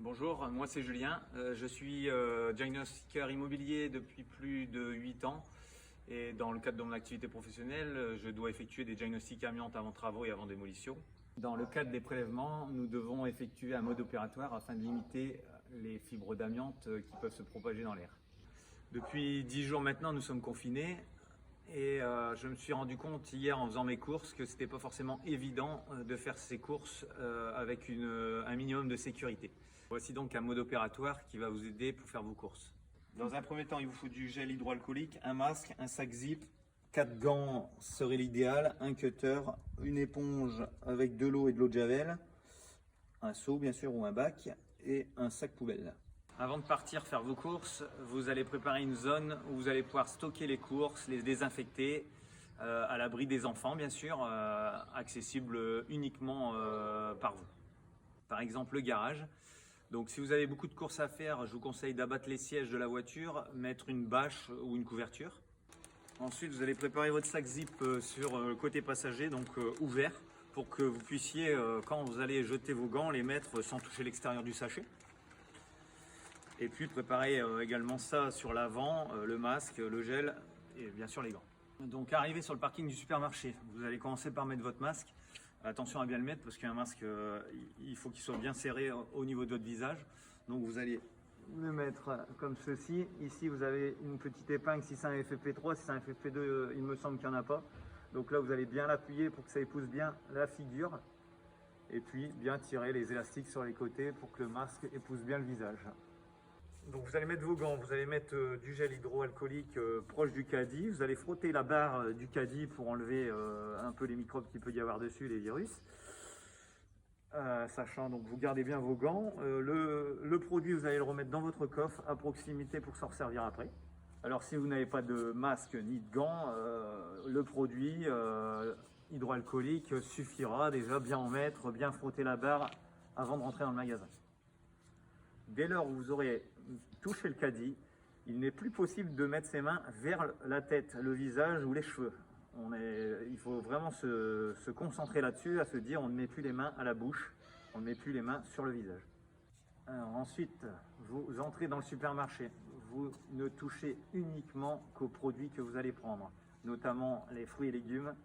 Bonjour, moi c'est Julien, je suis diagnostiqueur immobilier depuis plus de 8 ans et dans le cadre de mon activité professionnelle, je dois effectuer des diagnostics amiantes avant travaux et avant démolition. Dans le cadre des prélèvements, nous devons effectuer un mode opératoire afin de limiter les fibres d'amiante qui peuvent se propager dans l'air. Depuis 10 jours maintenant, nous sommes confinés et je me suis rendu compte hier en faisant mes courses que c'était pas forcément évident de faire ces courses avec un minimum de sécurité. Voici donc un mode opératoire qui va vous aider pour faire vos courses. Dans un premier temps, il vous faut du gel hydroalcoolique, un masque, un sac zip, 4 gants serait l'idéal, un cutter, une éponge avec de l'eau et de l'eau de javel, un seau bien sûr ou un bac et un sac poubelle. Avant de partir faire vos courses, vous allez préparer une zone où vous allez pouvoir stocker les courses, les désinfecter, à l'abri des enfants bien sûr, accessible uniquement par vous. Par exemple le garage. Donc si vous avez beaucoup de courses à faire, je vous conseille d'abattre les sièges de la voiture, mettre une bâche ou une couverture. Ensuite, vous allez préparer votre sac zip sur le côté passager, donc ouvert, pour que vous puissiez, quand vous allez jeter vos gants, les mettre sans toucher l'extérieur du sachet. Et puis préparer également ça sur l'avant, le masque, le gel et bien sûr les gants. Donc arrivé sur le parking du supermarché, vous allez commencer par mettre votre masque. Attention à bien le mettre parce qu'un masque, il faut qu'il soit bien serré au niveau de votre visage. Donc vous allez le mettre comme ceci. Ici vous avez une petpetite épingle si c'est un FFP3, si c'est un FFP2 il me semble qu'il n'y en a pas. Donc là vous allez bien l'appuyer pour que ça épouse bien la figure. Et puis bien tirer les élastiques sur les côtés pour que le masque épouse bien le visage. Donc vous allez mettre vos gants, vous allez mettre du gel hydroalcoolique proche du caddie. Vous allez frotter la barre du caddie pour enlever un peu les microbes qu'il peut y avoir dessus, les virus. Sachant donc vous gardez bien vos gants. Le produit vous allez le remettre dans votre coffre à proximité pour s'en servir après. Alors si vous n'avez pas de masque ni de gants, le produit hydroalcoolique suffira déjà bien en mettre, bien frotter la barre avant de rentrer dans le magasin. Dès lors où vous aurez touché le caddie, il n'est plus possible de mettre ses mains vers la tête, le visage ou les cheveux. Il faut vraiment se concentrer là-dessus, à se dire on ne met plus les mains à la bouche, on ne met plus les mains sur le visage. Alors ensuite, vous entrez dans le supermarché. Vous ne touchez uniquement qu'aux produits que vous allez prendre, notamment les fruits et légumes.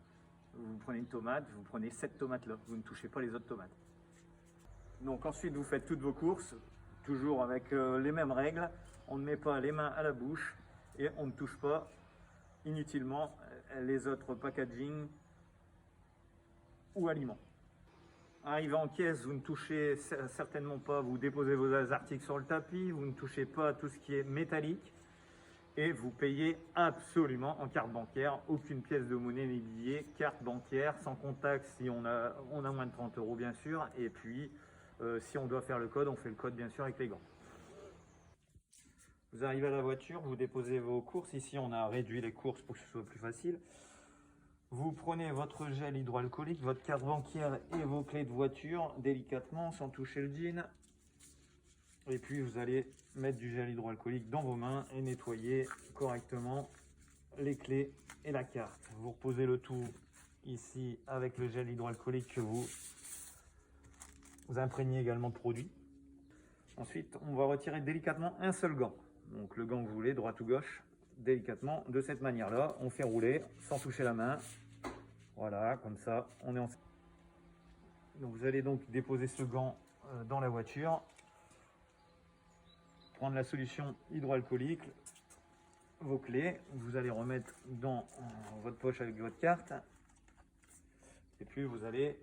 Vous prenez une tomate, vous prenez cette tomate-là, vous ne touchez pas les autres tomates. Donc ensuite, vous faites toutes vos courses. Toujours avec les mêmes règles, on ne met pas les mains à la bouche et on ne touche pas inutilement les autres packaging ou aliments. Arrivé en caisse, vous ne touchez certainement pas, vous déposez vos articles sur le tapis, vous ne touchez pas tout ce qui est métallique et vous payez absolument en carte bancaire, aucune pièce de monnaie ni billet, carte bancaire, sans contact si on a moins de 30 € bien sûr, et puis si on doit faire le code, on fait le code bien sûr avec les gants. Vous arrivez à la voiture, vous déposez vos courses. Ici, on a réduit les courses pour que ce soit plus facile. Vous prenez votre gel hydroalcoolique, votre carte bancaire et vos clés de voiture délicatement, sans toucher le jean. Et puis, vous allez mettre du gel hydroalcoolique dans vos mains et nettoyer correctement les clés et la carte. Vous reposez le tout ici avec le gel hydroalcoolique que vous imprégnez également de produit. Ensuite, on va retirer délicatement un seul gant. Donc le gant que vous voulez, droite ou gauche, délicatement, de cette manière-là. On fait rouler sans toucher la main. Voilà, comme ça, on est en... Donc vous allez donc déposer ce gant dans la voiture. Prendre la solution hydroalcoolique, vos clés. Vous allez remettre dans votre poche avec votre carte. Et puis vous allez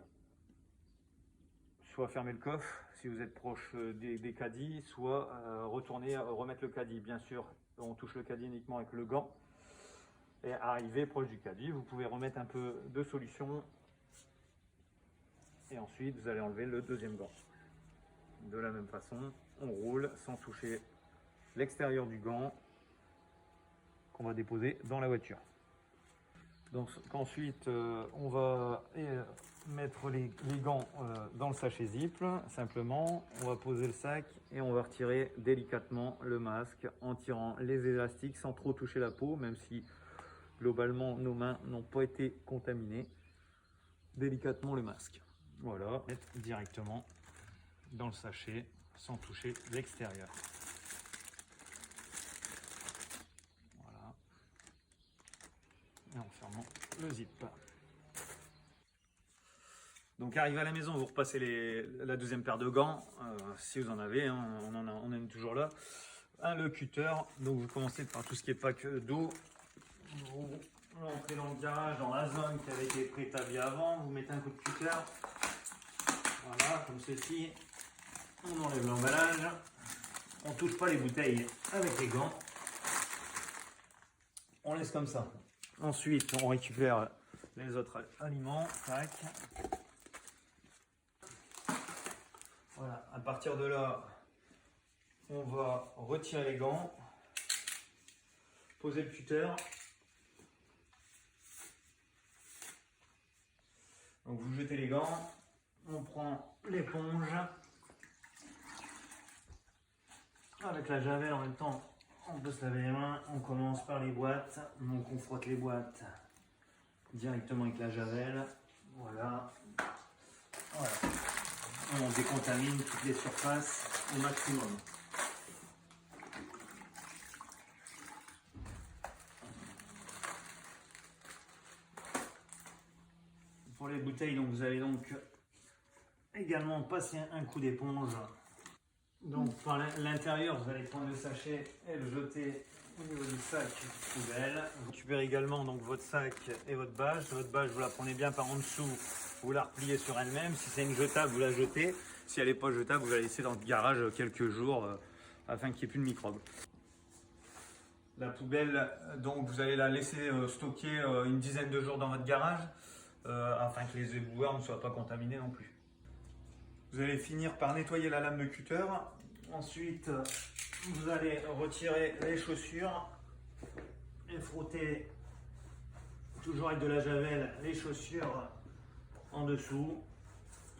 soit fermer le coffre si vous êtes proche des caddies, soit remettre le caddie. Bien sûr, on touche le caddie uniquement avec le gant. Et arrivé proche du caddie, vous pouvez remettre un peu de solution. Et ensuite, vous allez enlever le deuxième gant. De la même façon, on roule sans toucher l'extérieur du gant qu'on va déposer dans la voiture. Donc ensuite on va mettre les gants dans le sachet zip, simplement on va poser le sac et on va retirer délicatement le masque en tirant les élastiques sans trop toucher la peau, même si globalement nos mains n'ont pas été contaminées. Délicatement le masque, voilà, mettre directement dans le sachet sans toucher l'extérieur. Voilà. Et en fermant le zip. Donc arrivé à la maison, vous repassez la deuxième paire de gants, si vous en avez, hein, on en a toujours là. Le cutter, donc vous commencez par tout ce qui est pack d'eau. Vous rentrez dans le garage, dans la zone qui avait été préétablie avant, vous mettez un coup de cutter. Voilà, comme ceci. On enlève l'emballage. On ne touche pas les bouteilles avec les gants. On laisse comme ça. Ensuite, on récupère les autres aliments. Tac. Voilà, à partir de là, on va retirer les gants, poser le cutter. Donc vous jetez les gants, on prend l'éponge avec la javel en même temps. On peut se laver les mains, on commence par les boîtes, donc on frotte les boîtes directement avec la javel. Voilà. Voilà. On décontamine toutes les surfaces au maximum. Pour les bouteilles, donc vous allez donc également passer un coup d'éponge. Donc par l'intérieur, vous allez prendre le sachet et le jeter au niveau du sac poubelle. Vous récupérez également donc votre sac et votre bâche. Votre bâche, vous la prenez bien par en dessous, vous la repliez sur elle-même. Si c'est une jetable, vous la jetez. Si elle n'est pas jetable, vous la laissez dans le garage quelques jours afin qu'il n'y ait plus de microbes. La poubelle, donc vous allez la laisser stocker une dizaine de jours dans votre garage afin que les éboueurs ne soient pas contaminés non plus. Vous allez finir par nettoyer la lame de cutter. Ensuite, vous allez retirer les chaussures et frotter toujours avec de la javel les chaussures en dessous.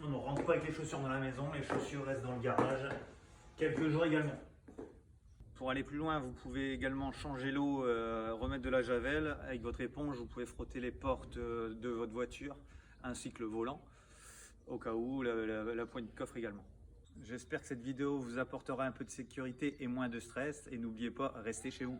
On ne rentre pas avec les chaussures dans la maison, les chaussures restent dans le garage quelques jours également. Pour aller plus loin, vous pouvez également changer l'eau, remettre de la javel. Avec votre éponge, vous pouvez frotter les portes de votre voiture ainsi que le volant, au cas où, la poignée de coffre également. J'espère que cette vidéo vous apportera un peu de sécurité et moins de stress. Et n'oubliez pas, restez chez vous.